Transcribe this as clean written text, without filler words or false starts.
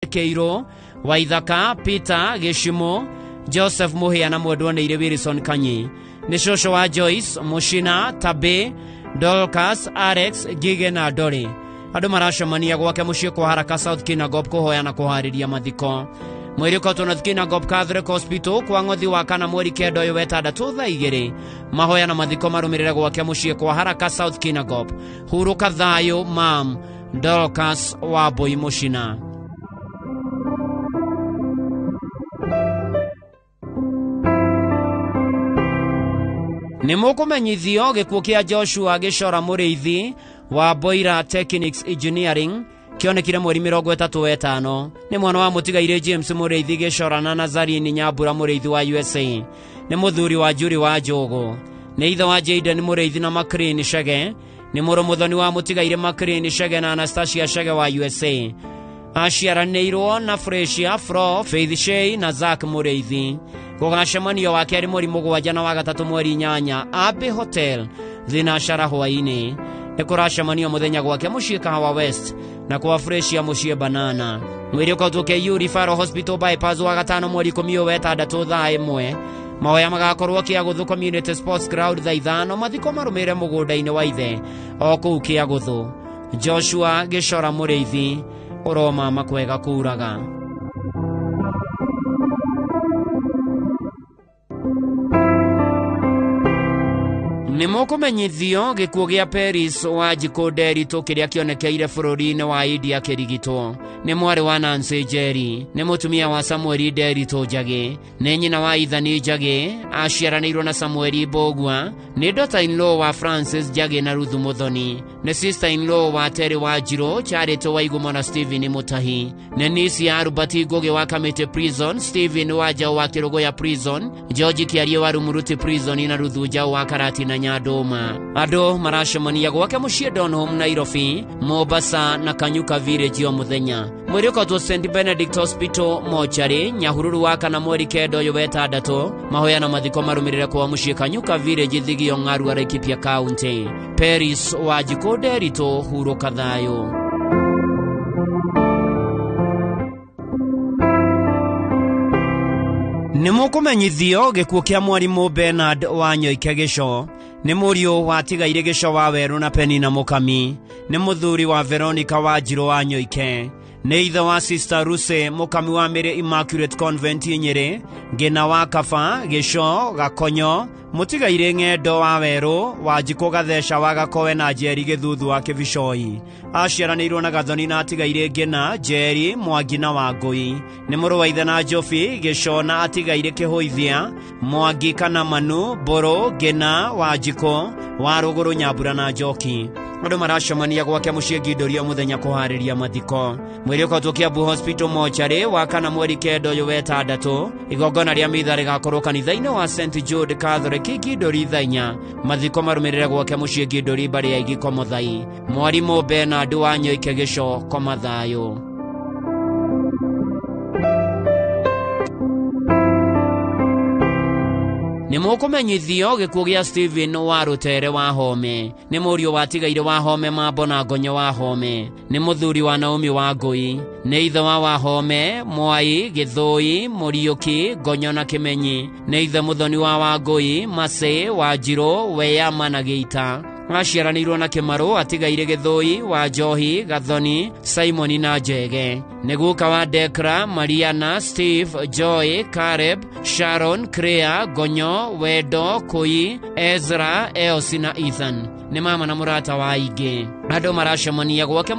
Keiro, Waithaka, Peter, Geshimo, Joseph Muhia na Mwendwanĩire Wilson Kanyi. Nĩ cũcũ wa Joyce, Mushina, Tabe, Dolcas, Alex, Gige na Dori. Andũ maracemania gwake mũciĩ kwa Haraka South Kinangop kũhoya na kũharĩria mathiko. Mwĩrĩ ũkotwo North Kinangop Catholic Hospital kwa ng'othi wa kana mweri kenda ũyũ wetandatũ thaa 2. Mahoya na mathiko marũmĩrĩre gwake mũciĩ kwa Haraka South Kinangop. Hurũka thayũ Mam Dolcas Wambui Mushina. Nĩ mũkũmenyithio gĩkuũ kĩa Joshua Gĩcora mũrĩithi wa Boira Techniques Engineering kĩonekire mweri 35. Nĩ mwana wa mũtigaire James mũrĩithi Gĩcora na Nazarene Nyambura mũrĩithi wa USA. Nĩ mũthuri wa Juri wa Njogo. Nĩ ithe wa Jaden mũrĩithi na Maclean Shege. Nĩ mũrũ mũthoni wa mũtigaire Maclean Shege na Anastasia Shege wa USA. Aciaranĩirwo na Frecia Fro, Faith Shea na Zach mũrĩithi. Gũgacemanio wa kerĩ mweri 7 na wa 3 mweri 8 Abbey Hotel thinacara hwainĩ. Nĩ kũracemanio mũthenya gwake mũciĩ Kahawa West na kwa Frecia mũciĩ Banana. Mwĩrĩ ũkotwo KU Referral Hospital bypass wa 5 mweri 16 thaa 1. Mahoya magakorwo Kĩagũthũ Community Sports Ground thaa 5. Mathiko marũmĩrĩre mũgũnda-inĩ wa ithe o kũu Kĩagũthũ. Joshua Gĩcora mũrĩithi ũroma makwega kuraga. Nĩ mũkũmenyithio gĩkuũ gĩa Paris wa Njikũ Nderitu kĩrĩa kĩonekeire bũrũri-inĩ wa India kĩrigitwo. Nĩ mwarĩ wa Nancy Njeri. Nĩ mũtumia wa Samuel Nderitu Njagi. Nĩ nyina wa Ethan Njagi. Aciaranĩirwo na Samuel Mbogua. Nĩ daughter-in-law wa Francis Njagi na Ruth Muthoni. Nĩ sister-in-law wa Terry Wanjiru, Charity Waigumo na Stephen Mutahi. Nĩ niece ya Albert Ngugi wa Kamiti Prison, Stephen Wanjau wa Kĩrũgũya Prison, George Kĩarie wa Rumuruti Prison na Ruth Njau wa Karati na Nyandũma. Andũ maracemania gwake mũciĩ Donholm Nairobi, Mombasa na Kanyuka Village o mũthenya. Mwĩrĩ ũkotwo St Benedict Hospital Mochari, Nyahururu wa kana mweri 9 ũyũ wetandatũ. Mahoya na mathiko marũmĩrĩre kwa mũciĩ Kanyuka Village Thigio Ng'aru Laikipia County. Paris wa Njikũ Nderitu hurũka thayũ. Nĩ mũkũmenyithio gĩkuũ kĩa mwarimũ Bernard wa Nyoike Gĩco. Nĩ mũriũ wa Tigaire Gĩco wa Werũ na Penina Mũkami. Nĩ mũthuri wa Veronica Wanjiru wa Nyoike. Nĩ ithe wa Sister Ruse Mũkami wa Mary Immaculate Convent Nyĩrĩ, Ngina wa Kaba, Gĩco, Gakonyo, mũtigaire Ng'endo wa Werũ, Wanjikũ Gatheca wa Gakowe na Njeri Gĩthuthu wa Kĩbicoi. Aciaranĩirwo na Gathoni na atigaire Ngina, Njeri, Mwangi na Wangũi. Nĩ mũrũ wa ithe na Njobi, Gĩco na atigaire Kĩhũithia, Mwangi kana Manu, Mbũrũ, Ngina, Wanjikũ, wa Rũgũrũ, Nyambura na Njoki. Andũ maracemania gwake mũciĩ Gĩndũri mũthenya kũharĩria mathiko. Mwĩrĩ ũkotwo Kiambu Hospital Mochari wa kana mweri 9 ũyũ wetandatũ. Igongona rĩa mitha rĩgakorwo kanitha-inĩ wa St Jude Catholic Gĩndũri thaa 4. Mathiko marũmĩrĩre gwake mũciĩ Gĩndũri mbarĩ ya Igiko Mũthai. Mwarimũ Bernard wa Nyoike Gĩco koma thayũ. Nĩ mũkũmenyithio gĩkuũ gĩa Stephen wa Rũtere wa Home. Nĩ mũriũ wa Tigaire wa Home Mambo na Ngonyo wa Home. Nĩ mũthuri wa Naomi wa Ngũi. Nĩ ithe wa Home, Mwai, Gĩthũi, Mũriũki, Ngonyo na Kĩmenyi. Nĩ ithe mũthoni wa Wangũi, Masĩ, Wanjiru, Weyama na Gĩita. Aciaranĩirwo na Kĩmarũ, atigaire Gĩthũi, wa Njohi, Gathoni, Simon na Njege. Nĩ guka wa Dekra, Mariana, Steve, Joy, Caleb, Sharon, Crea, Ngonyo, Wendo, Kũi, Ezra, Eosi na Ethan. Nĩ mama na mũrata wa aingĩ. Andũ maracemania gwake